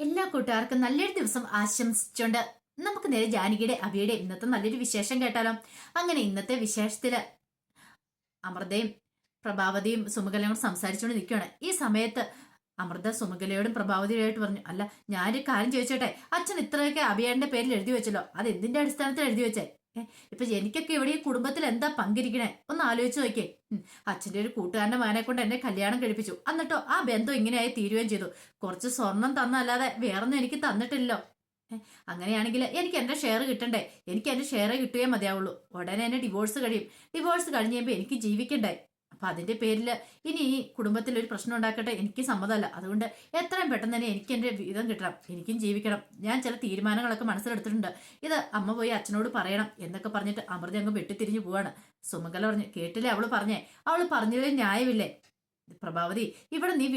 എല്ലാ കൂട്ടുകാർക്കും നല്ലൊരു ദിവസം ആശംസിച്ചുകൊണ്ട് നമുക്ക് നേരെ ജാനകിയുടെ അഭിയുടെ ഇന്നത്തെ നല്ലൊരു വിശേഷം കേട്ടാലോ. അങ്ങനെ ഇന്നത്തെ വിശേഷത്തില് അമൃതയും പ്രഭാവതിയും സുമകലയും കൂടെ സംസാരിച്ചുകൊണ്ട് നിൽക്കുകയാണ്. ഈ സമയത്ത് അമൃത സുമകലയോടും പ്രഭാവതിയോടായിട്ട് പറഞ്ഞു, അല്ല ഞാനൊരു കാര്യം ചോദിച്ചോട്ടെ, അച്ഛൻ ഇത്രയൊക്കെ അഭിയേന്റെ പേരിൽ എഴുതി വെച്ചല്ലോ, അത് എന്തിന്റെ അടിസ്ഥാനത്തിൽ എഴുതി വെച്ചേ? ഇപ്പൊ എനിക്കൊക്കെ ഇവിടെ ഈ കുടുംബത്തിൽ എന്താ പങ്കിരിക്കണേ ഒന്ന് ആലോചിച്ച് നോക്കിയേ. അച്ഛന്റെ ഒരു കൂട്ടുകാരന്റെ മകനെ കൊണ്ട് എന്നെ കല്യാണം കഴിപ്പിച്ചു, എന്നിട്ടോ ആ ബന്ധം ഇങ്ങനെയായി തീരുകയും ചെയ്തു. കുറച്ച് സ്വർണം തന്നല്ലാതെ വേറൊന്നും എനിക്ക് തന്നിട്ടില്ലല്ലോ. അങ്ങനെയാണെങ്കിൽ എനിക്ക് എന്റെ ഷെയർ കിട്ടണ്ടേ? എനിക്ക് എന്റെ ഷെയർ കിട്ടുകയേ മതിയാവുള്ളൂ. ഉടനെ എന്നെ ഡിവോഴ്സ് കഴിയും. ഡിവോഴ്സ് കഴിഞ്ഞ് കഴിയുമ്പോൾ എനിക്ക് ജീവിക്കണ്ടേ? അപ്പൊ അതിന്റെ പേരിൽ ഇനി ഈ കുടുംബത്തിൽ ഒരു പ്രശ്നം ഉണ്ടാക്കട്ടെ എനിക്ക് സമ്മതമല്ല. അതുകൊണ്ട് എത്രയും പെട്ടെന്ന് തന്നെ എനിക്ക് എന്റെ വീതം കിട്ടണം, എനിക്കും ജീവിക്കണം. ഞാൻ ചില തീരുമാനങ്ങളൊക്കെ മനസ്സിലെടുത്തിട്ടുണ്ട്. ഇത് അമ്മ പോയി അച്ഛനോട് പറയണം എന്നൊക്കെ പറഞ്ഞിട്ട് അമൃത അങ്ങ് വെട്ടിത്തിരിഞ്ഞു പോവാണ്. സുമംഗല പറഞ്ഞു, കേട്ടില്ലേ അവള് പറഞ്ഞേ? അവള് പറഞ്ഞതിൽ ന്യായമില്ലേ? പ്രഭാവതി, ഇവിടെ നീ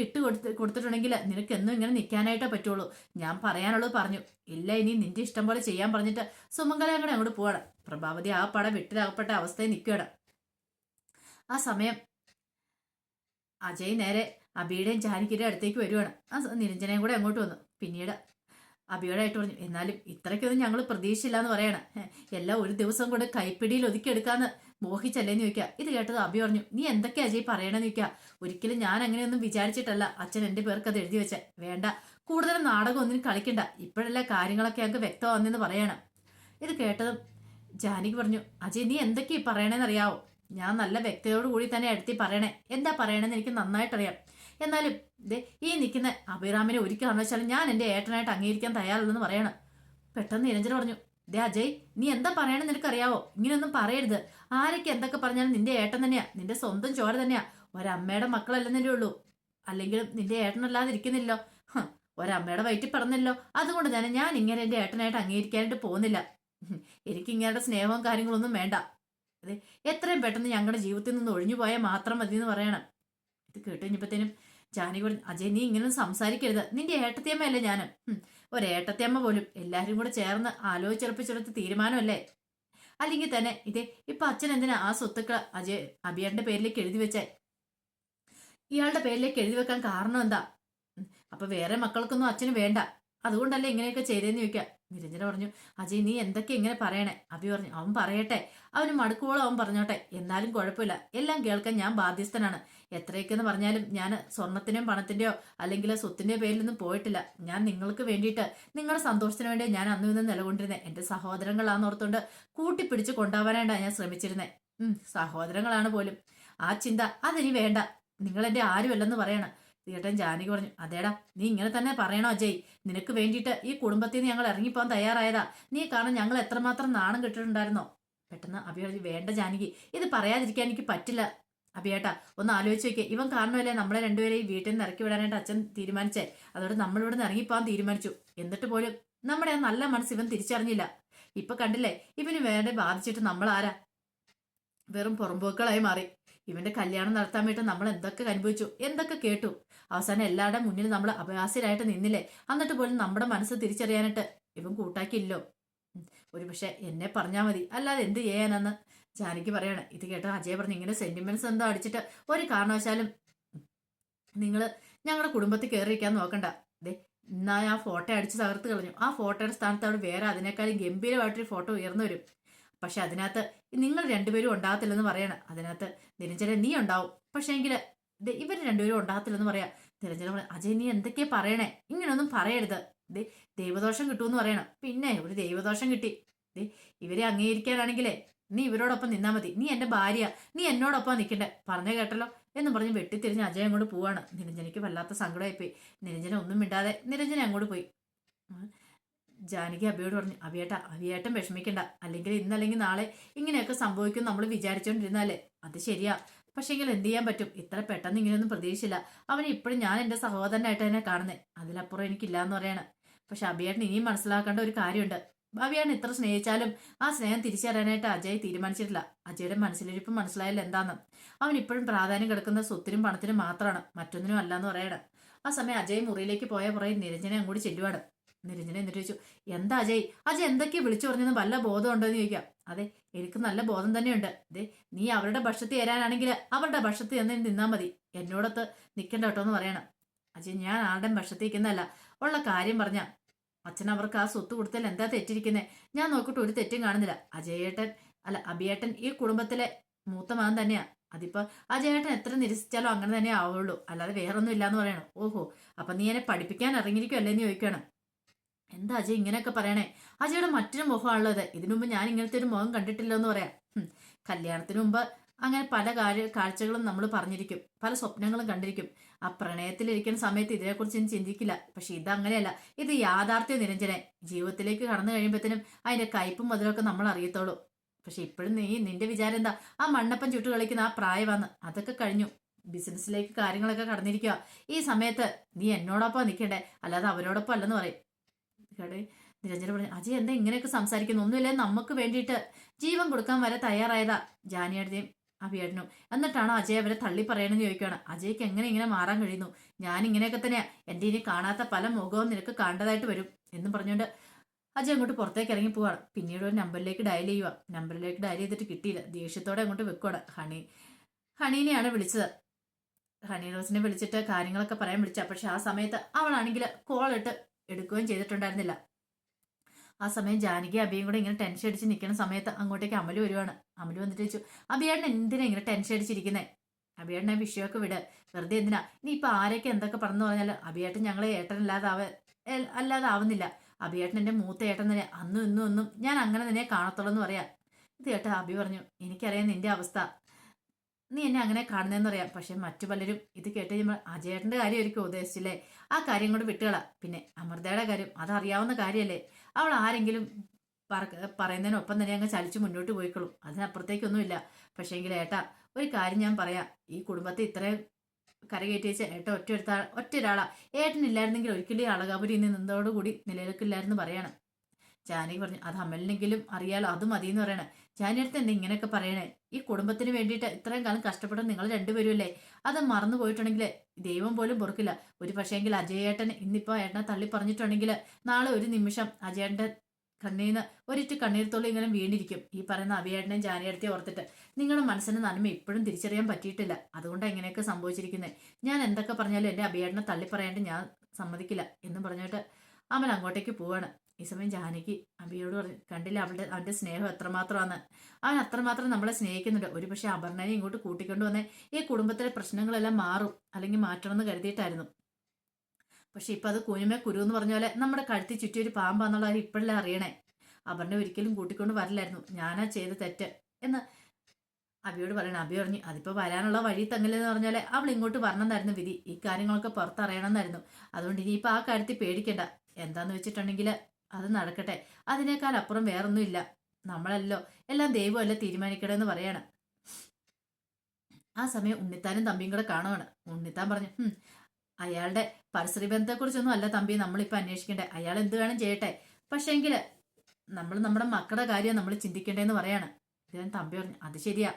കൊടുത്തിട്ടുണ്ടെങ്കിൽ നിനക്ക് എന്നും ഇങ്ങനെ നിൽക്കാനായിട്ടേ പറ്റുള്ളൂ. ഞാൻ പറയാനുള്ളത് പറഞ്ഞു. ഇല്ല, ഇനി നിന്റെ ഇഷ്ടം പോലെ ചെയ്യാൻ പറഞ്ഞിട്ട് സുമംഗല അങ്ങോട്ട് അങ്ങോട്ട് പോവാണ്. പ്രഭാവതി ആ പടം വെട്ടിലാകപ്പെട്ട അവസ്ഥയിൽ നിൽക്കുകയാണ്. ആ സമയം അജയ് നേരെ അബിയുടെയും ജാനകിയുടെ അടുത്തേക്ക് വരുവാണ്. ആ നിരഞ്ജനയും കൂടെ അങ്ങോട്ട് വന്നു. പിന്നീട് അബിയോടായിട്ട് പറഞ്ഞു, എന്നാലും ഇത്രയ്ക്കൊന്നും ഞങ്ങൾ പ്രതീക്ഷയില്ല എന്ന് പറയണം. എല്ലാം ഒരു ദിവസം കൊണ്ട് കൈപ്പിടിയിൽ ഒതുക്കിയെടുക്കാന്ന് മോഹിച്ചല്ലേന്ന് ചോദിക്കുക. ഇത് കേട്ടത് അബി പറഞ്ഞു, നീ എന്തൊക്കെയാ അജയ് പറയണെന്ന് ചോദിക്കുക. ഒരിക്കലും ഞാൻ അങ്ങനെയൊന്നും വിചാരിച്ചിട്ടല്ല അച്ഛൻ എന്റെ പേർക്ക് അത് എഴുതി വെച്ച. വേണ്ട, കൂടുതലും നാടകം ഒന്നിനും കളിക്കണ്ട. ഇപ്പോഴല്ലേ കാര്യങ്ങളൊക്കെ ഞങ്ങൾക്ക് വ്യക്തമാണെന്ന് പറയണം. ഇത് കേട്ടതും ജാനകി പറഞ്ഞു, അജയ് നീ എന്തൊക്കെയാ പറയണേന്നറിയാവോ? ഞാൻ നല്ല വ്യക്തിയോട് കൂടി തന്നെ എടുത്തി പറയണേ. എന്താ പറയണെന്ന് എനിക്ക് നന്നായിട്ടറിയാം. എന്നാലും ഈ നിൽക്കുന്ന അഭിറാമിനെ ഒരു കാരണവശാലും ഞാൻ എന്റെ ഏട്ടനായിട്ട് അംഗീകരിക്കാൻ തയ്യാറുള്ളതെന്ന് പറയണം. പെട്ടെന്ന് നിരഞ്ജന പറഞ്ഞു, അജയ് നീ എന്താ പറയണെന്ന് നിനക്കറിയാവോ? ഇങ്ങനെയൊന്നും പറയരുത്. ആരൊക്കെ എന്തൊക്കെ പറഞ്ഞാലും നിന്റെ ഏട്ടൻ തന്നെയാ, നിന്റെ സ്വന്തം ചോര തന്നെയാ. ഒരമ്മയുടെ മക്കളല്ലെന്നല്ലേ ഉള്ളൂ. അല്ലെങ്കിലും നിന്റെ ഏട്ടനല്ലാതെ ഇരിക്കുന്നില്ലോ. ഒരമ്മയുടെ വയറ്റിൽ പറഞ്ഞല്ലോ. അതുകൊണ്ട് തന്നെ ഞാൻ ഇങ്ങനെ എന്റെ ഏട്ടനായിട്ട് അംഗീകരിക്കാനായിട്ട് പോകുന്നില്ല. എനിക്ക് ഇങ്ങനെയുടെ സ്നേഹവും കാര്യങ്ങളൊന്നും വേണ്ട. അതെ, എത്രയും പെട്ടെന്ന് ഞങ്ങളുടെ ജീവിതത്തിൽ നിന്ന് ഒഴിഞ്ഞു പോയാൽ മാത്രം മതി എന്ന് പറയണം. ഇത് കേട്ട് കഴിഞ്ഞപ്പോഴത്തേനും ജാനകി പറഞ്ഞു, അജയ് നീ ഇങ്ങനെ സംസാരിക്കരുത്. നിന്റെ ഏട്ടത്തിയമ്മയല്ലേ ഞാൻ. ഒരേട്ടത്തിയമ്മ പോലും എല്ലാരും കൂടെ ചേർന്ന് ആലോചിച്ചുറപ്പിച്ചെടുത്ത തീരുമാനമല്ലേ? അല്ലെങ്കിൽ തന്നെ ഇപ്പൊ അച്ഛൻ എന്തിനാ ആ സ്വത്തുക്കൾ അഭിയന്റെ പേരിലേക്ക് എഴുതി വെച്ചേ? ഇയാളുടെ പേരിലേക്ക് എഴുതി വെക്കാൻ കാരണം എന്താ? അപ്പൊ വേറെ മക്കൾക്കൊന്നും അച്ഛന് വേണ്ട, അതുകൊണ്ടല്ലേ ഇങ്ങനെയൊക്കെ ചെയ്തേന്ന് ചോദിക്കാം. നിരഞ്ജന പറഞ്ഞു, അജയ് നീ എന്തൊക്കെ ഇങ്ങനെ പറയണേ? അഭി പറഞ്ഞു, അവൻ പറയട്ടെ, അവന് മടുക്കുവോളം അവൻ പറഞ്ഞോട്ടെ. എന്നാലും കുഴപ്പമില്ല, എല്ലാം കേൾക്കാൻ ഞാൻ ബാധ്യസ്ഥനാണ്. എത്രയൊക്കെയെന്ന് പറഞ്ഞാലും ഞാൻ സ്വർണത്തിന്റെയോ പണത്തിന്റെയോ അല്ലെങ്കിൽ സ്വത്തിന്റെയോ പേരിലൊന്നും പോയിട്ടില്ല. ഞാൻ നിങ്ങൾക്ക് വേണ്ടിയിട്ട്, നിങ്ങളുടെ സന്തോഷത്തിന് വേണ്ടി ഞാൻ അന്നു ഇന്ന് നിലകൊണ്ടിരുന്നത്. എന്റെ സഹോദരങ്ങളാന്നോർത്തുകൊണ്ട് കൂട്ടിപ്പിടിച്ച് കൊണ്ടുപോകാനായിട്ടാണ് ഞാൻ ശ്രമിച്ചിരുന്നത്. സഹോദരങ്ങളാണ് പോലും. ആ ചിന്ത അതിനി വേണ്ട. നിങ്ങൾ എന്റെ ആരുമല്ലെന്ന് പറയണം. ചേട്ടൻ ജാനകി പറഞ്ഞു, അതേടാ നീ ഇങ്ങനെ തന്നെ പറയണോ അജയ്? നിനക്ക് വേണ്ടിയിട്ട് ഈ കുടുംബത്തിൽ നിന്ന് ഞങ്ങൾ ഇറങ്ങിപ്പോകാൻ തയ്യാറായതാ. നീ കാരണം ഞങ്ങൾ എത്രമാത്രം നാണം കെട്ടിട്ടുണ്ടായിരുന്നോ? പെട്ടെന്ന് അഭി പറഞ്ഞു, വേണ്ട ജാനകി, ഇത് പറയാതിരിക്കാൻ എനിക്ക് പറ്റില്ല. അഭിയേട്ടാ ഒന്ന് ആലോചിച്ച് നോക്കിയേ, ഇവൻ കാരണമല്ലേ നമ്മളെ രണ്ടുപേരെയും വീട്ടിൽ നിന്ന് ഇറക്കി വിടാനായിട്ട് അച്ഛൻ തീരുമാനിച്ചേ. അതോടെ നമ്മളിവിടെ നിന്ന് ഇറങ്ങിപ്പോകാൻ തീരുമാനിച്ചു. എന്നിട്ട് പോലും നമ്മുടെ ആ നല്ല മനസ്സ് ഇവൻ തിരിച്ചറിഞ്ഞില്ല. ഇപ്പൊ കണ്ടില്ലേ, ഇവന് വേണ്ട ബാധിച്ചിട്ട് നമ്മൾ ആരാ? വെറും പുറമ്പോക്കുകളായി മാറി. ഇവന്റെ കല്യാണം നടത്താൻ വേണ്ടി നമ്മൾ എന്തൊക്കെ അനുഭവിച്ചു, എന്തൊക്കെ കേട്ടു. അവസാനം എല്ലാവരുടെ മുന്നിൽ നമ്മൾ അപഹാസ്യരായിട്ട് നിന്നില്ലേ? എന്നിട്ട് പോലും നമ്മുടെ മനസ്സ് തിരിച്ചറിയാനായിട്ട് ഇവൻ കൂട്ടാക്കിയില്ലോ. ഒരു പക്ഷെ എന്നെ പറഞ്ഞാൽ മതി, അല്ലാതെ എന്ത് ചെയ്യാനെന്ന് ജാനകി പറയാണ്. ഇത് കേട്ടോ അജയ് പറഞ്ഞു, ഇങ്ങനെ സെന്റിമെന്റ്സ് എന്തോ അടിച്ചിട്ട് ഒരു കാരണവശാലും നിങ്ങൾ ഞങ്ങളുടെ കുടുംബത്തിൽ കയറിയിരിക്കാൻ നോക്കണ്ട. എന്നാ ആ ഫോട്ടോ അടിച്ച് തകർത്ത് കളഞ്ഞു. ആ ഫോട്ടോയുടെ സ്ഥാനത്ത് അവിടെ വേറെ അതിനേക്കാളും ഗംഭീരമായിട്ടൊരു ഫോട്ടോ ഉയർന്നു വരും. പക്ഷെ അതിനകത്ത് നിങ്ങൾ രണ്ടുപേരും ഉണ്ടാകത്തില്ലെന്ന് പറയണം. അതിനകത്ത് നിരഞ്ജന നീ ഉണ്ടാവും, പക്ഷെ എങ്കിൽ ഇവർ രണ്ടുപേരും ഉണ്ടാകത്തില്ലെന്ന് പറയാം. നിരഞ്ജന പറയാം, അജയ് നീ എന്തൊക്കെയാ പറയണേ? ഇങ്ങനെയൊന്നും പറയരുത്. ദൈവദോഷം കിട്ടുമെന്ന് പറയണം. പിന്നെ ഒരു ദൈവദോഷം കിട്ടി. ഇവരെ അംഗീകരിക്കാനാണെങ്കിലേ നീ ഇവരോടൊപ്പം നിന്നാ മതി. നീ എന്റെ ഭാര്യ, നീ എന്നോടൊപ്പം നിൽക്കണ്ടേ? പറഞ്ഞ കേട്ടല്ലോ എന്ന് പറഞ്ഞ് വെട്ടിത്തിരിഞ്ഞ് അജയ് അങ്ങോട്ട് പോവാണ്. നിരഞ്ജനയ്ക്ക് വല്ലാത്ത സങ്കടമായിപ്പോയി. നിരഞ്ജന ഒന്നും മിണ്ടാതെ നിരഞ്ജന അങ്ങോട്ട് പോയി. ജാനകി അബിയോട് പറഞ്ഞു, അവിയേട്ടൻ വിഷമിക്കണ്ട. അല്ലെങ്കിൽ ഇന്നല്ലെങ്കിൽ നാളെ ഇങ്ങനെയൊക്കെ സംഭവിക്കും നമ്മൾ വിചാരിച്ചോണ്ടിരുന്നാലേ അത് ശരിയാ. പക്ഷെങ്കിൽ എന്ത് ചെയ്യാൻ പറ്റും? ഇത്ര പെട്ടെന്ന് ഇങ്ങനെയൊന്നും പ്രതീക്ഷിച്ചില്ല. അവനെ ഇപ്പോഴും ഞാൻ എന്റെ സഹോദരനായിട്ട് തന്നെ കാണുന്നേ. അതിലപ്പുറം എനിക്കില്ലാന്ന് പറയണം. പക്ഷെ അബിയേട്ടൻ ഇനിയും മനസ്സിലാക്കേണ്ട ഒരു കാര്യമുണ്ട്. അബിയേട്ടൻ ഇത്ര സ്നേഹിച്ചാലും ആ സ്നേഹം തിരിച്ചറിയാനായിട്ട് അജയ് തീരുമാനിച്ചിട്ടില്ല. അജയുടെ മനസ്സിലിരിപ്പ് മനസ്സിലായാലും എന്താന്ന്. അവൻ ഇപ്പോഴും പ്രാധാന്യം കിടക്കുന്ന സ്വത്തിനും പണത്തിനും മാത്രമാണ്, മറ്റൊന്നിനും അല്ലാന്ന് പറയണം. ആ സമയം അജയ് മുറിയിലേക്ക് പോയ പുറകെ നിരഞ്ജനെ അങ്ങോട്ട് ചെല്ലുവാണ്. നിരഞ്ജന എന്നിട്ട് ചോദിച്ചു, എന്താ അജയ്? അജയ് എന്തൊക്കെയാ വിളിച്ചു പറഞ്ഞെന്ന് വല്ല ബോധം ഉണ്ടോ എന്ന് ചോദിക്കാം. അതെ, എനിക്ക് നല്ല ബോധം തന്നെയുണ്ട്. നീ അവരുടെ ഭക്ഷണത്തിൽ തരാനാണെങ്കിൽ അവരുടെ ഭക്ഷണത്തിൽ എന്ന് നിന്നാ മതി, എന്നോടൊത്ത് നിൽക്കണ്ട കേട്ടോ എന്ന് പറയണം. അജയ് ഞാൻ ആരുടെയും പക്ഷത്തേക്കുന്നല്ല, ഉള്ള കാര്യം പറഞ്ഞ അച്ഛൻ അവർക്ക് ആ സ്വത്ത് കൊടുത്താൽ എന്താ തെറ്റിരിക്കുന്നത്? ഞാൻ നോക്കിയിട്ട് ഒരു തെറ്റും കാണുന്നില്ല. അജയേട്ടൻ അല്ല അഭിയേട്ടൻ ഈ കുടുംബത്തിലെ മൂത്ത മകൻ തന്നെയാ. അതിപ്പോ അജയേട്ടൻ എത്ര നിരസിച്ചാലും അങ്ങനെ തന്നെ ആവുള്ളൂ, അല്ലാതെ വേറൊന്നും ഇല്ലാന്ന് പറയണം. ഓഹോ, അപ്പൊ നീ എന്നെ പഠിപ്പിക്കാൻ ഇറങ്ങിയിരിക്കുമല്ലേന്ന് ചോദിക്കണം. എന്താ അജയ് ഇങ്ങനെയൊക്കെ പറയണേ? അജയുടെ മറ്റൊരു മുഖമാണല്ലോ ഇത്. ഇതിനു മുമ്പ് ഞാൻ ഇങ്ങനത്തെ ഒരു മുഖം കണ്ടിട്ടില്ല എന്ന് പറയാം. കല്യാണത്തിന് മുമ്പ് അങ്ങനെ പല കാഴ്ചകളും നമ്മൾ പറഞ്ഞിരിക്കും, പല സ്വപ്നങ്ങളും കണ്ടിരിക്കും. ആ പ്രണയത്തിലിരിക്കുന്ന സമയത്ത് ഇതിനെക്കുറിച്ച് ഞാൻ ചിന്തിക്കില്ല. പക്ഷെ ഇതങ്ങനെയല്ല, ഇത് യാഥാർത്ഥ്യ നിരഞ്ജനെ. ജീവിതത്തിലേക്ക് കടന്നു കഴിയുമ്പോഴത്തേനും അതിന്റെ കയ്പും മധുരമൊക്കെ നമ്മൾ അറിയത്തോളൂ. പക്ഷെ ഇപ്പോഴും നിന്റെ വിചാരം എന്താ? ആ മണ്ണപ്പം ചുട്ടു കളിക്കുന്ന ആ പ്രായമാന്ന്, അതൊക്കെ കഴിഞ്ഞു. ബിസിനസ്സിലേക്ക് കാര്യങ്ങളൊക്കെ കടന്നിരിക്കുക. ഈ സമയത്ത് നീ എന്നോടൊപ്പം നിൽക്കണ്ടേ, അല്ലാതെ അവരോടൊപ്പം അല്ലെന്ന് പറയും. കടേ നിരഞ്ജന പറഞ്ഞു, അജയ് എന്താ ഇങ്ങനെയൊക്കെ സംസാരിക്കുന്നു? ഒന്നുമില്ല, നമുക്ക് വേണ്ടിയിട്ട് ജീവൻ കൊടുക്കാൻ വരെ തയ്യാറായതാ ജാനിയുടെയും അഭിയേട്ടനും. എന്നിട്ടാണോ അജയ് അവരെ തള്ളി പറയണമെന്ന് ചോദിക്കുകയാണ്. അജയ്ക്ക് എങ്ങനെ ഇങ്ങനെ മാറാൻ കഴിയുന്നു? ഞാൻ ഇങ്ങനെയൊക്കെ തന്നെയാ, എന്റെ ഇനി കാണാത്ത പല മുഖവും നിനക്ക് കണ്ടതായിട്ട് വരും എന്നും പറഞ്ഞുകൊണ്ട് അജയ് അങ്ങോട്ട് പുറത്തേക്ക് ഇറങ്ങി പോവാണ്. പിന്നീട് ഒരു നമ്പറിലേക്ക് ഡയൽ ചെയ്യുക. നമ്പറിലേക്ക് ഡയൽ ചെയ്തിട്ട് കിട്ടിയില്ല. ദേഷ്യത്തോടെ അങ്ങോട്ട് വെക്കുവാണ്. ഹണീനെയാണ് വിളിച്ചത്. ഹണി റോസിനെ വിളിച്ചിട്ട് കാര്യങ്ങളൊക്കെ പറയാൻ വിളിച്ച. പക്ഷെ ആ സമയത്ത് അവളാണെങ്കിൽ കോൾ ഇട്ട് എടുക്കുകയും ചെയ്തിട്ടുണ്ടായിരുന്നില്ല. ആ സമയം ജാനകി അഭിയും കൂടെ ഇങ്ങനെ ടെൻഷൻ അടിച്ച് നിൽക്കുന്ന സമയത്ത് അങ്ങോട്ടേക്ക് അമല് വരുവാണ്. അമല് വന്നിട്ട് ചോദിച്ചു, അഭിയേട്ടൻ എന്തിനാ ഇങ്ങനെ ടെൻഷൻ അടിച്ചിരിക്കുന്നേ? അഭിയേട്ടനെ വിഷയമൊക്കെ വിട്, വെറുതെ എന്തിനാ? ഇനി ഇപ്പൊ ആരൊക്കെ എന്തൊക്കെ പറഞ്ഞു പറഞ്ഞാൽ അഭിയേട്ടൻ ഞങ്ങളെ അല്ലാതാവുന്നില്ല. അഭിയേട്ടൻ എന്റെ മൂത്ത ഏട്ടൻ തന്നെ, അന്നും ഇന്നും ഒന്നും ഞാൻ അങ്ങനെ തന്നെ കാണത്തുള്ളൂ എന്ന് പറയാ. ഇത് കേട്ടാ അഭി പറഞ്ഞു, എനിക്കറിയാം നിന്റെ അവസ്ഥ, നീ എന്നെ അങ്ങനെ കാണുന്നതെന്ന് പറയാം. പക്ഷെ മറ്റു പലരും ഇത് കേട്ട് കഴിയുമ്പോൾ അജയേട്ടന്റെ കാര്യമായിരിക്കും ഉദ്ദേശിച്ചില്ലേ? ആ കാര്യം കൊണ്ട് വിട്ടുകളാ. പിന്നെ അമൃതയുടെ കാര്യം അതറിയാവുന്ന കാര്യമല്ലേ? അവൾ ആരെങ്കിലും പറയുന്നതിനൊപ്പം തന്നെ അങ്ങ് ചലിച്ചു മുന്നോട്ട് പോയിക്കോളും, അതിനപ്പുറത്തേക്കൊന്നുമില്ല. പക്ഷേങ്കിൽ ഏട്ടാ, ഒരു കാര്യം ഞാൻ പറയാം, ഈ കുടുംബത്തെ ഇത്രയും കരകയറ്റി വെച്ച ഏട്ട ഒറ്റൊരാളാ. ഏട്ടനില്ലായിരുന്നെങ്കിൽ ഒരിക്കലും ഈ അളകാപുരി നിന്നതോടുകൂടി നിലനിൽക്കില്ലായിരുന്നു പറയാണ്. ജാനകി പറഞ്ഞു, അത് അമലിനെങ്കിലും അറിയാലോ, അത് മതിയെന്ന് പറയണേ. ജാനിയടുത്ത് എന്താ ഇങ്ങനെയൊക്കെ പറയണേ? ഈ കുടുംബത്തിന് വേണ്ടിയിട്ട് ഇത്രയും കാലം കഷ്ടപ്പെട്ട നിങ്ങൾ രണ്ടുപേരും അല്ലേ? അത് മറന്നു പോയിട്ടുണ്ടെങ്കിൽ ദൈവം പോലും പൊറുക്കില്ല. ഒരു പക്ഷേങ്കിൽ അജയേട്ടൻ ഇന്നിപ്പോ ഏട്ടനെ തള്ളി പറഞ്ഞിട്ടുണ്ടെങ്കിൽ നാളെ ഒരു നിമിഷം അജയേട്ടന്റെ കണ്ണീന്ന് ഒരിറ്റ് കണ്ണീർത്തോളം ഇങ്ങനെ വീണിരിക്കും. ഈ പറയുന്ന അഭിയേട്ടനെയും ജാനിയടുത്തെ ഓർത്തിട്ട് നിങ്ങളുടെ മനസ്സിന് നന്മ ഇപ്പോഴും തിരിച്ചറിയാൻ പറ്റിയിട്ടില്ല. അതുകൊണ്ടാണ് ഇങ്ങനെയൊക്കെ സംഭവിച്ചിരിക്കുന്നത്. ഞാൻ എന്തൊക്കെ പറഞ്ഞാലും എന്റെ അഭിയേട്ടനെ തള്ളി പറയാണ്ട് ഞാൻ സമ്മതിക്കില്ല എന്ന് പറഞ്ഞിട്ട് അമൽ അങ്ങോട്ടേക്ക് പോവാണ്. ഈ സമയം ജാനകി അബിയോട് പറഞ്ഞു, കണ്ടില്ല അവന്റെ സ്നേഹം എത്രമാത്രമാണ്? അവൻ അത്രമാത്രം നമ്മളെ സ്നേഹിക്കുന്നുണ്ട്. ഒരു പക്ഷെ അപർണനെ ഇങ്ങോട്ട് കൂട്ടിക്കൊണ്ടു വന്നേ ഈ കുടുംബത്തിലെ പ്രശ്നങ്ങളെല്ലാം മാറും, അല്ലെങ്കിൽ മാറ്റണമെന്ന് കരുതിയിട്ടായിരുന്നു. പക്ഷെ ഇപ്പൊ അത് കുഞ്ഞുമേ കുരു എന്ന് പറഞ്ഞ പോലെ നമ്മുടെ കഴുത്തി ചുറ്റി ഒരു പാമ്പാന്നുള്ള കാര്യം ഇപ്പോഴല്ലേ അറിയണേ. അപർണ ഒരിക്കലും കൂട്ടിക്കൊണ്ട് വരില്ലായിരുന്നു, ഞാനാ ചെയ്ത് തെറ്റ് എന്ന് അബിയോട് പറയണം. അബി പറഞ്ഞു, അതിപ്പോ വരാനുള്ള വഴി തങ്ങലെന്ന് പറഞ്ഞാല് അവൾ ഇങ്ങോട്ട് വരണമെന്നായിരുന്നു വിധി. ഈ കാര്യങ്ങളൊക്കെ പുറത്തറിയണമെന്നായിരുന്നു. അതുകൊണ്ട് ഇനിയിപ്പോ ആ കാര്യത്തിൽ പേടിക്കണ്ട. എന്താന്ന് വെച്ചിട്ടുണ്ടെങ്കിൽ അത് നടക്കട്ടെ, അതിനേക്കാൾ അപ്പുറം വേറൊന്നുമില്ല. നമ്മളല്ലോ എല്ലാം ദൈവമല്ല തീരുമാനിക്കണമെന്ന് പറയാണ്. ആ സമയം ഉണ്ണിത്താനും തമ്പിയും കൂടെ കാണുവാണ്. ഉണ്ണിത്താൻ പറഞ്ഞു, അയാളുടെ പരിസര ബന്ധത്തെക്കുറിച്ചൊന്നും അല്ല തമ്പി നമ്മളിപ്പോൾ അന്വേഷിക്കണ്ടേ, അയാൾ എന്ത് വേണം ചെയ്യട്ടെ, പക്ഷേങ്കിൽ നമ്മൾ നമ്മുടെ മക്കളുടെ കാര്യം നമ്മൾ ചിന്തിക്കേണ്ടതെന്ന് പറയാണ്. ഇതിന് തമ്പി പറഞ്ഞു, അത് ശരിയാ,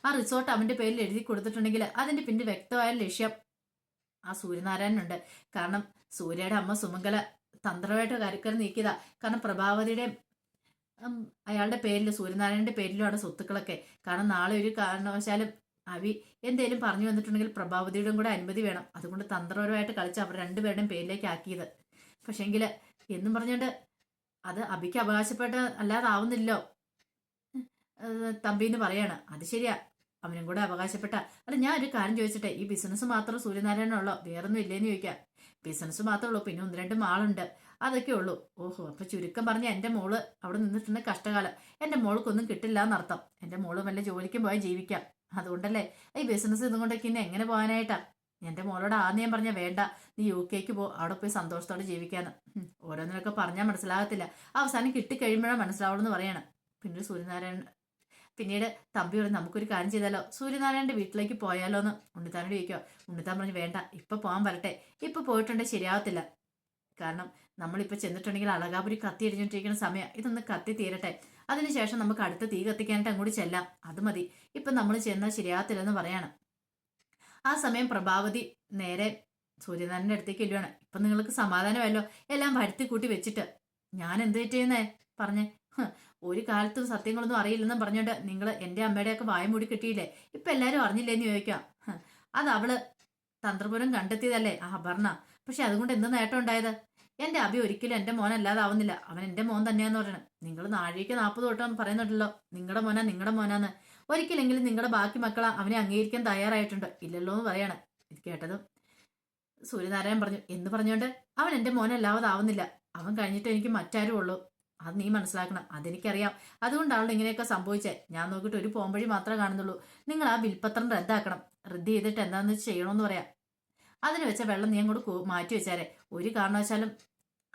ആ റിസോർട്ട് അവന്റെ പേരിൽ എഴുതി കൊടുത്തിട്ടുണ്ടെങ്കിൽ അതിന്റെ പിന്നെ വ്യക്തമായ ലക്ഷ്യം ആ സൂര്യനാരായണനുണ്ട്. കാരണം സൂര്യയുടെ അമ്മ സുമംഗല തന്ത്രമായിട്ട് കാര്യക്കാർ നീക്കിയതാ. കാരണം പ്രഭാവതിയുടെ അയാളുടെ പേരിൽ സൂര്യനാരായണന്റെ പേരിലുമാണ് സ്വത്തുക്കളൊക്കെ. കാരണം നാളെ ഒരു കാരണവശാലും അവി എന്തേലും പറഞ്ഞു വന്നിട്ടുണ്ടെങ്കിൽ പ്രഭാവതിയുടെയും കൂടെ അനുമതി വേണം. അതുകൊണ്ട് തന്ത്രപരമായിട്ട് കളിച്ച് അവർ രണ്ടുപേരുടെയും പേരിലേക്ക് ആക്കിയത്. പക്ഷെങ്കിൽ എന്നും പറഞ്ഞുകൊണ്ട് അത് അബിക്ക് അവകാശപ്പെട്ട അല്ലാതാവുന്നില്ലോ തമ്പി എന്ന് പറയാണ്. അത് ശരിയാ, അവനും കൂടെ അവകാശപ്പെട്ട. അല്ല ഞാൻ ഒരു കാര്യം ചോദിച്ചിട്ടെ, ഈ ബിസിനസ് മാത്രം സൂര്യനാരായണനുള്ളോ, വേറൊന്നും ഇല്ലേന്ന് ചോദിക്കാം. ബിസിനസ് മാത്രമേ ഉള്ളൂ, പിന്നെ ഒന്ന് രണ്ട് മാളുണ്ട്, അതൊക്കെ ഉള്ളൂ. ഓഹോ, അപ്പൊ ചുരുക്കം പറഞ്ഞ എന്റെ മോള് അവിടെ നിന്നിട്ടുണ്ട് കഷ്ടകാലം. എന്റെ മോൾക്കൊന്നും കിട്ടില്ല എന്നർത്ഥം. എന്റെ മോള് വല്ല ജോലിക്കും പോയാൽ ജീവിക്കാം. അതുകൊണ്ടല്ലേ ഈ ബിസിനസ് ഇതും കൊണ്ടൊക്കെ ഇന്ന് എങ്ങനെ പോകാനായിട്ടാ? എന്റെ മോളോട് ആദ്യം ഞാൻ പറഞ്ഞ വേണ്ട, നീ UK പോ, അവിടെ പോയി സന്തോഷത്തോടെ ജീവിക്കാന്ന്. ഓരോന്നിനൊക്കെ പറഞ്ഞാൽ മനസ്സിലാകത്തില്ല, അവസാനം കിട്ടിക്കഴിയുമ്പോഴാണ് മനസ്സിലാവുള്ളൂ എന്ന് പറയണം. പിന്നീട് തമ്പി പറഞ്ഞു, നമുക്കൊരു കാര്യം ചെയ്താലോ, സൂര്യനാരായണന്റെ വീട്ടിലേക്ക് പോയാലോ എന്ന് ഉണ്ണിത്താനോട് ചോദിക്കോ. ഉണ്ണിത്താൻ പറഞ്ഞു, വേണ്ട, ഇപ്പൊ പോകാൻ വരട്ടെ, ഇപ്പൊ പോയിട്ടുണ്ടെങ്കിൽ ശരിയാവത്തില്ല. കാരണം നമ്മളിപ്പോൾ ചെന്നിട്ടുണ്ടെങ്കിൽ അളകാപുരി കത്തി എരിഞ്ഞോണ്ടിരിക്കുന്ന സമയം, ഇതൊന്ന് കത്തി തീരട്ടെ, അതിനുശേഷം നമുക്ക് അടുത്ത തീ കത്തിക്കാനായിട്ട് അങ്ങോട്ട് ചെല്ലാം, അത് മതി. ഇപ്പൊ നമ്മൾ ചെന്നാൽ ശരിയാകത്തില്ലെന്ന് പറയാണ്. ആ സമയം പ്രഭാവതി നേരെ സൂര്യനാരായണന്റെ അടുത്തേക്ക് ഇല്ലുവാണ്. ഇപ്പൊ നിങ്ങൾക്ക് സമാധാനമല്ലോ, എല്ലാം വരുത്തി കൂട്ടി വെച്ചിട്ട്. ഞാൻ എന്ത് ചെയ്യുന്നേ പറഞ്ഞേ? ഒരു കാലത്തും സത്യങ്ങളൊന്നും അറിയില്ലെന്നും പറഞ്ഞോണ്ട് നിങ്ങൾ എന്റെ അമ്മയുടെയൊക്കെ വായ മൂടി കിട്ടിയില്ലേ, ഇപ്പൊ എല്ലാരും അറിഞ്ഞില്ലേന്ന് ചോദിക്കാം. അത് അവള് തന്ത്രപുരം കണ്ടെത്തിയതല്ലേ ആ അപർണ. പക്ഷെ അതുകൊണ്ട് എന്ത് നേട്ടം ഉണ്ടായത്? എന്റെ അഭി ഒരിക്കലും എന്റെ മോനല്ലാതാവുന്നില്ല. അവൻ എന്റെ മോൻ തന്നെയാന്ന് പറയണം. നിങ്ങൾ നാഴിക 40 വട്ടം പറയുന്നുണ്ടല്ലോ നിങ്ങളുടെ മോനാന്ന്. ഒരിക്കലെങ്കിലും നിങ്ങളുടെ ബാക്കി മക്കളെ അവനെ അംഗീകരിക്കാൻ തയ്യാറായിട്ടുണ്ട് ഇല്ലല്ലോ എന്ന് പറയാണ്. ഇത് കേട്ടതും സൂര്യനാരായണൻ പറഞ്ഞു, എന്ന് പറഞ്ഞോണ്ട് അവൻ എന്റെ മോനല്ലാതാവുന്നില്ല. അവൻ കഴിഞ്ഞിട്ട് എനിക്ക് മറ്റാരും ഉള്ളൂ. അത് നീ മനസ്സിലാക്കണം. അതെനിക്കറിയാം. അതുകൊണ്ടാണല്ലോ ഇങ്ങനെയൊക്കെ സംഭവിച്ചേ. ഞാൻ നോക്കിയിട്ട് ഒരു പോംവഴി മാത്രമേ കാണുന്നുള്ളൂ. നിങ്ങൾ ആ വിൽപ്പത്രം റദ്ദാക്കണം. റദ്ദ് ചെയ്തിട്ട് എന്താണെന്ന് ചെയ്യണമെന്ന് പറയാം. അതിന് വെച്ച വെള്ളം നീ അങ്ങോട്ട് മാറ്റി വെച്ചാരെ. ഒരു കാരണവശാലും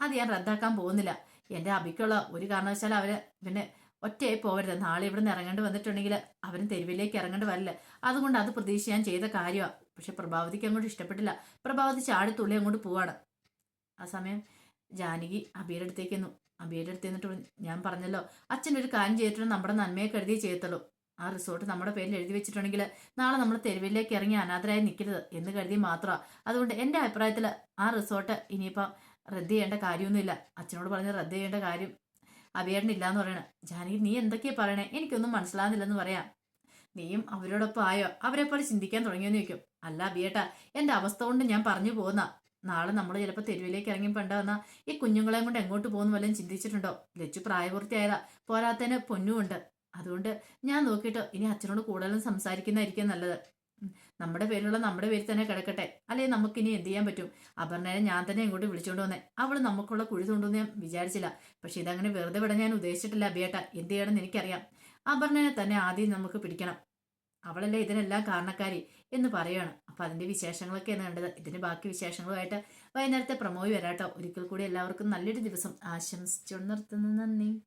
അത് ഞാൻ റദ്ദാക്കാൻ പോകുന്നില്ല. എന്റെ അബിക്കുള്ള ഒരു കാരണവശാലും അവര് പിന്നെ ഒറ്റയായി പോകരുത്. നാളെ ഇവിടെ നിന്ന് ഇറങ്ങേണ്ടി വന്നിട്ടുണ്ടെങ്കിൽ അവരും തെരുവിലേക്ക് ഇറങ്ങേണ്ടി വരില്ല. അതുകൊണ്ട് അത് പ്രതീക്ഷ ഞാൻ ചെയ്ത കാര്യമാണ്. പക്ഷെ പ്രഭാവതിക്ക് അങ്ങോട്ട് ഇഷ്ടപ്പെട്ടില്ല. പ്രഭാവതി ചാടി തുള്ളി അങ്ങോട്ട് പോവാണ്. ആ സമയം ജാനകി അബിയുടെ അടുത്തേക്ക് എന്നു. അബിയുടെ അടുത്ത് നിന്നിട്ട് ഞാൻ പറഞ്ഞല്ലോ അച്ഛനൊരു കാര്യം ചെയ്തിട്ടുണ്ട് നമ്മുടെ നന്മയെ കരുതി ചെയ്യത്തുള്ളൂ. ആ റിസോർട്ട് നമ്മുടെ പേരിൽ എഴുതി വെച്ചിട്ടുണ്ടെങ്കിൽ നാളെ നമ്മൾ തെരുവിലേക്ക് ഇറങ്ങി അനാഥരായി നിൽക്കരുത് എന്ന് കരുതി മാത്രമാണ്. അതുകൊണ്ട് എൻ്റെ അഭിപ്രായത്തിൽ ആ റിസോർട്ട് ഇനിയിപ്പം റദ്ദ് ചെയ്യേണ്ട കാര്യമൊന്നുമില്ല. അച്ഛനോട് പറഞ്ഞ് റദ്ദ് ചെയ്യേണ്ട കാര്യം അബിയേട്ടനില്ല എന്ന് പറയണം. ജാനകി നീ എന്തൊക്കെയാ പറയണേ? എനിക്കൊന്നും മനസ്സിലാകുന്നില്ലെന്ന് പറയാം. നീയും അവരോടൊപ്പം ആയോ? അവരെ പോലെ ചിന്തിക്കാൻ തുടങ്ങിയെന്ന് ചോദിക്കും. അല്ല അബിയേട്ടാ, എന്റെ അവസ്ഥ കൊണ്ട് ഞാൻ പറഞ്ഞു പോകുന്ന. നാളെ നമ്മൾ ചിലപ്പോൾ തെരുവിലേക്ക് ഇറങ്ങി പണ്ടെന്ന ഈ കുഞ്ഞുങ്ങളെയും കൊണ്ട് എങ്ങോട്ട് പോകുന്നു വല്ലതും ചിന്തിച്ചിട്ടുണ്ടോ? ലച്ചു പ്രായപൂർത്തിയായതാ. പോരാത്തതിന് പൊന്നുമുണ്ട്. അതുകൊണ്ട് ഞാൻ നോക്കിയിട്ട് ഇനി അച്ഛനോട് കൂടുതലും സംസാരിക്കുന്നതായിരിക്കും നല്ലത്. നമ്മുടെ പേരിലുള്ള നമ്മുടെ പേരിൽ തന്നെ കിടക്കട്ടെ. അല്ലെങ്കിൽ നമുക്കിനി എന്ത് ചെയ്യാൻ പറ്റും? അപർണയെ ഞാൻ തന്നെ ഇങ്ങോട്ട് വിളിച്ചോണ്ട് വന്നേ. അവള് നമുക്കുള്ള കുഴി തോണ്ടുമെന്ന് ഞാൻ വിചാരിച്ചില്ല. പക്ഷെ ഇതങ്ങനെ വെറുതെ വിടാൻ ഞാൻ ഉദ്ദേശിച്ചിട്ടില്ല അബിയേട്ടാ. എന്ത് ചെയ്യണമെന്ന് എനിക്കറിയാം. അപർണയെ തന്നെ ആദ്യം നമുക്ക് പിടിക്കണം. അവളല്ലേ ഇതിനെല്ലാം കാരണക്കാരി എന്ന് പറയുകയാണ്. അപ്പൊ അതിന്റെ വിശേഷങ്ങളൊക്കെയാണ് കണ്ടത്. ഇതിന്റെ ബാക്കി വിശേഷങ്ങളുമായിട്ട് വൈകുന്നേരത്തെ പ്രമോയി വരാട്ടോ. ഒരിക്കൽ കൂടി എല്ലാവർക്കും നല്ലൊരു ദിവസം ആശംസിച്ചു നിർത്തുന്നു. നന്ദി.